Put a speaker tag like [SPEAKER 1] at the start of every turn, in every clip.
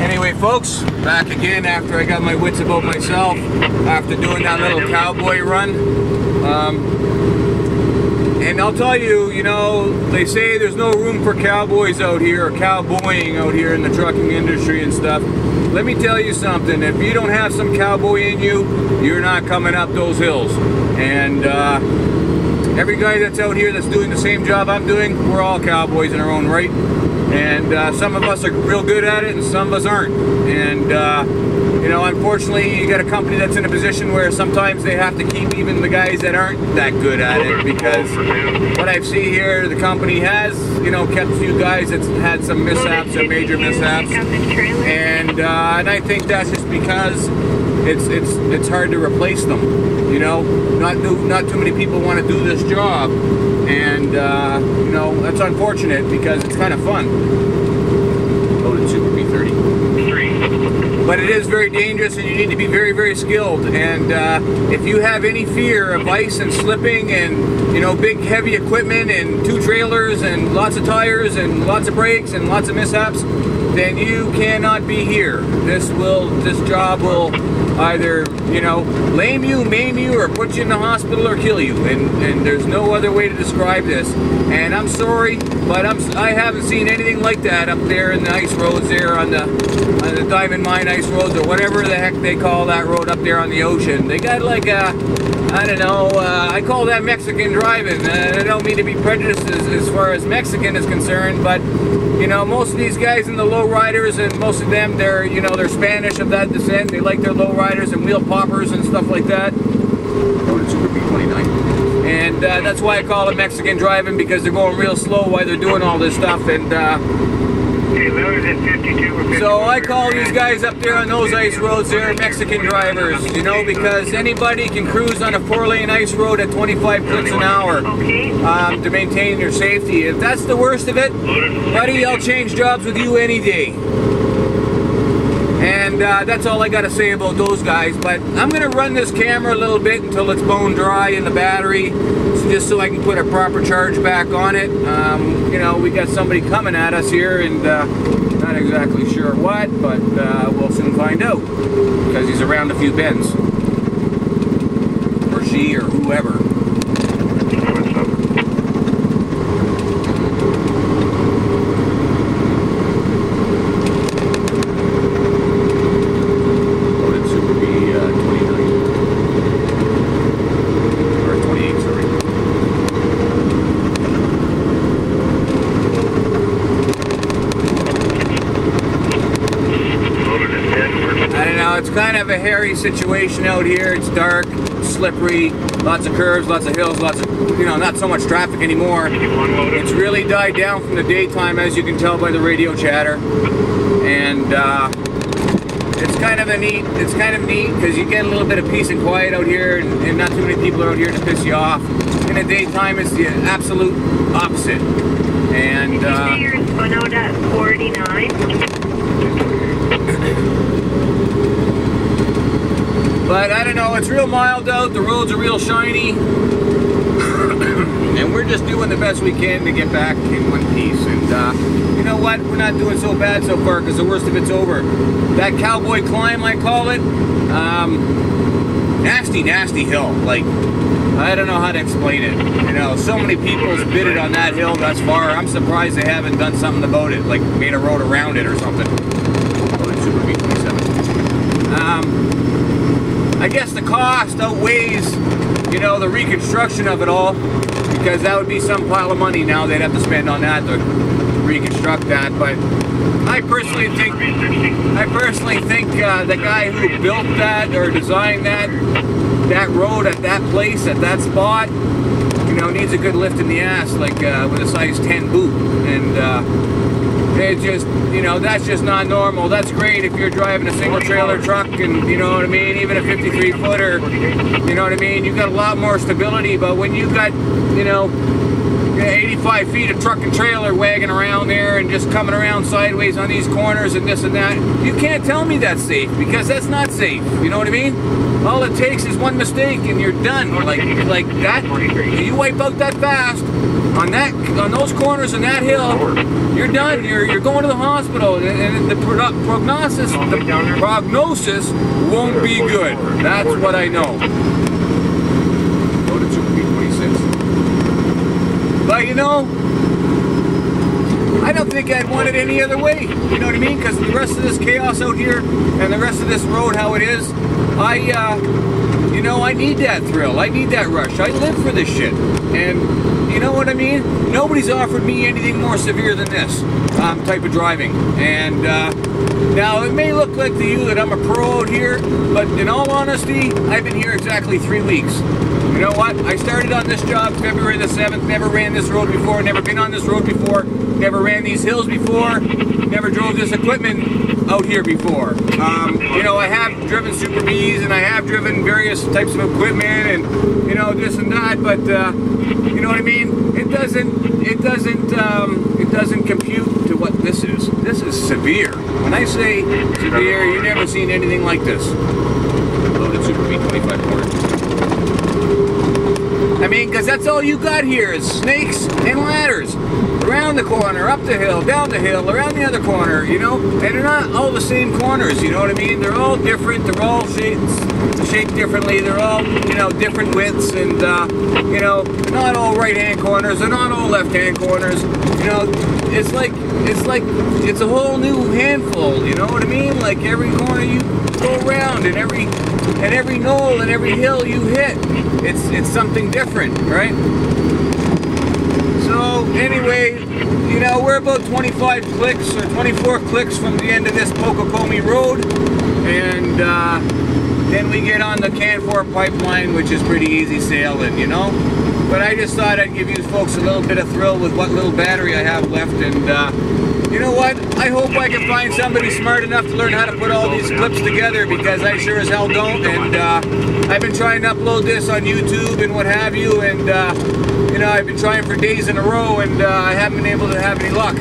[SPEAKER 1] Anyway, folks, back again after I got my wits about myself, after doing that little cowboy run. And I'll tell you, you know, they say there's no room for cowboys out here, or cowboying out here in the trucking industry and stuff. Let me tell you something, if you don't have some cowboy in you, you're not coming up those hills. And every guy that's out here that's doing the same job I'm doing, we're all cowboys in our own right. And some of us are real good at it and some of us aren't. And you know, unfortunately, you got a company that's in a position where sometimes they have to keep even the guys that aren't that good at it, because what I see here, the company has, you know, kept a few guys that's had some mishaps, some major mishaps, and I think that's just because it's hard to replace them. You know, not too many people want to do this job, and you know, that's unfortunate because it's kind of fun. Loaded Super B30. But it is very dangerous, and you need to be very, very skilled. And if you have any fear of ice and slipping and, you know, big heavy equipment and 2 trailers and lots of tires and lots of brakes and lots of mishaps, then you cannot be here. This job will either, you know, lame you, maim you, or put you in the hospital or kill you. And there's no other way to describe this. And I'm sorry, but I haven't seen anything like that up there in the ice roads there on the Diamond Mine ice roads, or whatever the heck they call that road up there on the ocean. They got like a, I don't know, I call that Mexican driving. I don't mean to be prejudiced as far as Mexican is concerned, but you know, most of these guys in the low riders, and most of them, they're, you know, they're Spanish of that descent. They like their low riders and wheel poppers and stuff like that. Loaded Super B29. And that's why I call it Mexican driving, because they're going real slow while they're doing all this stuff. And so I call these guys up there on those ice roads, they're Mexican drivers, you know, because anybody can cruise on a 4-lane ice road at 25 clicks an hour to maintain your safety. If that's the worst of it, buddy, I'll change jobs with you any day. And that's all I got to say about those guys. But I'm going to run this camera a little bit until it's bone dry in the battery, just so I can put a proper charge back on it. You know, we got somebody coming at us here, and not exactly sure what, but we'll soon find out, because he's around a few bends. Or she, or whoever. It's kind of a hairy situation out here. It's dark, slippery, lots of curves, lots of hills, lots of, you know, not so much traffic anymore. It's really died down from the daytime, as you can tell by the radio chatter. And it's kind of neat because you get a little bit of peace and quiet out here, and not too many people are out here to piss you off. In the daytime, it's the absolute opposite. And
[SPEAKER 2] did you say you're spun out at 49?
[SPEAKER 1] But I don't know, it's real mild out, the roads are real shiny, and we're just doing the best we can to get back in one piece. And you know what, we're not doing so bad so far, because the worst of it's over. That cowboy climb, I call it, nasty, nasty hill. Like, I don't know how to explain it. You know, so many people's bidded on that hill thus far. I'm surprised they haven't done something about it, like made a road around it or something. Loaded Super B27. I guess the cost outweighs, you know, the reconstruction of it all, because that would be some pile of money now they'd have to spend on that to reconstruct that. But I personally think the guy who built that or designed that road at that place, at that spot, you know, needs a good lift in the ass, like with a size 10 boot. And it just, you know, that's just not normal. That's great if you're driving a single trailer truck, and you know what I mean, even a 53 footer, you know what I mean, you got a lot more stability. But when you got, you know, 85 feet of truck and trailer wagging around there and just coming around sideways on these corners and this and that. You can't tell me that's safe, because that's not safe. You know what I mean? All it takes is one mistake and you're done. Like that, you wipe out that fast on those corners and that hill, you're done. You're going to the hospital, and the prognosis won't be good. That's what I know. Loaded Super B26. But you know, I don't think I'd want it any other way. You know what I mean? Because the rest of this chaos out here and the rest of this road, how it is, you know, I need that thrill. I need that rush. I live for this shit. And you know what I mean? Nobody's offered me anything more severe than this type of driving. And now it may look like to you that I'm a pro out here, but in all honesty, I've been here exactly 3 weeks. You know what? I started on this job February the 7th, never ran this road before, never been on this road before, never ran these hills before, never drove this equipment out here before. You know, I have driven Super Bs and I have driven various types of equipment and, you know, this and that, but you know what I mean? It doesn't compute to what this is. This is severe. When I say severe, you've never seen anything like this. Loaded Super B25 corner. I mean, because that's all you got here is snakes and ladders. Around the corner, up the hill, down the hill, around the other corner, you know? And they're not all the same corners, you know what I mean? They're all different, they're all shaped differently, they're all, you know, different widths, and, you know, they're not all right-hand corners, they're not all left-hand corners, you know? It's a whole new handful, you know what I mean? Like every corner you go around and every knoll and every hill you hit, it's something different, right? So anyway, you know, we're about 25 clicks or 24 clicks from the end of this Pococomi Road, and then we get on the Canfor pipeline, which is pretty easy sailing, you know. But I just thought I'd give you folks a little bit of thrill with what little battery I have left, and you know what? I hope I can find somebody smart enough to learn how to put all these clips together, because I sure as hell don't. And I've been trying to upload this on YouTube and what have you, and you know, I've been trying for days in a row, and I haven't been able to have any luck.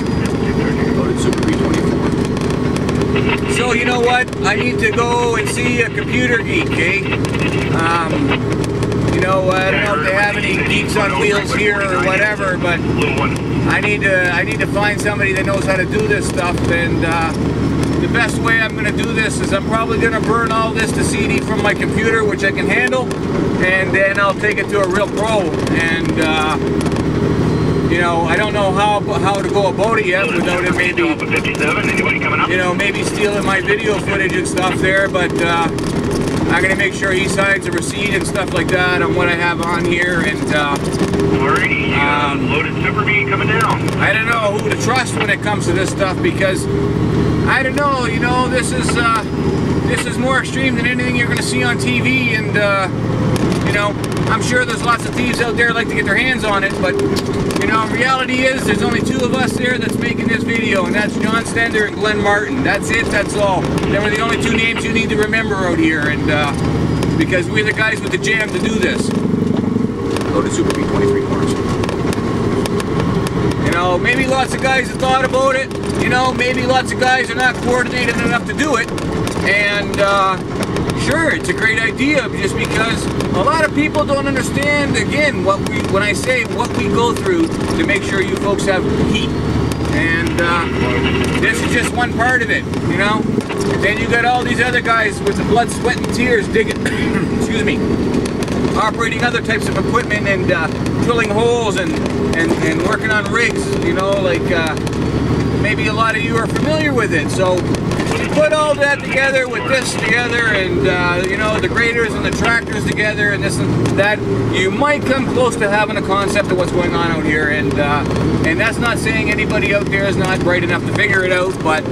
[SPEAKER 1] Loaded Super B24. So you know what? I need to go and see a computer geek, eh? You know, I don't know if they have any geeks on wheels here or whatever, but I need to find somebody that knows how to do this stuff. And the best way I'm going to do this is I'm probably going to burn all this to CD from my computer, which I can handle, and then I'll take it to a real pro. And you know, I don't know how to go about it yet without it maybe, you know, maybe stealing my video footage and stuff there, but I'm going to make sure he signs a receipt and stuff like that on what I have on here, and
[SPEAKER 3] loaded Super B coming down.
[SPEAKER 1] I don't know who to trust when it comes to this stuff, because I don't know, you know, this is more extreme than anything you're going to see on TV, and you know, I'm sure there's lots of thieves out there like to get their hands on it, but you know, reality is there's only 2 of us there that's making this video, and that's John Stender and Glenn Martin. That's it, that's all. They were the only 2 names you need to remember out here, and because we're the guys with the jam to do this. Loaded Super B23 corners. You know, maybe lots of guys have thought about it, you know, maybe lots of guys are not coordinated enough to do it, and sure, it's a great idea, just because a lot of people don't understand, again, when I say what we go through to make sure you folks have heat. And this is just one part of it, you know. Then you got all these other guys with the blood, sweat, and tears digging, excuse me, operating other types of equipment and drilling holes and working on rigs, you know, like maybe a lot of you are familiar with it. So you put all that together with this together, and you know, the graders and the tractors together, and this and that, you might come close to having a concept of what's going on out here. And that's not saying anybody out there is not bright enough to figure it out, but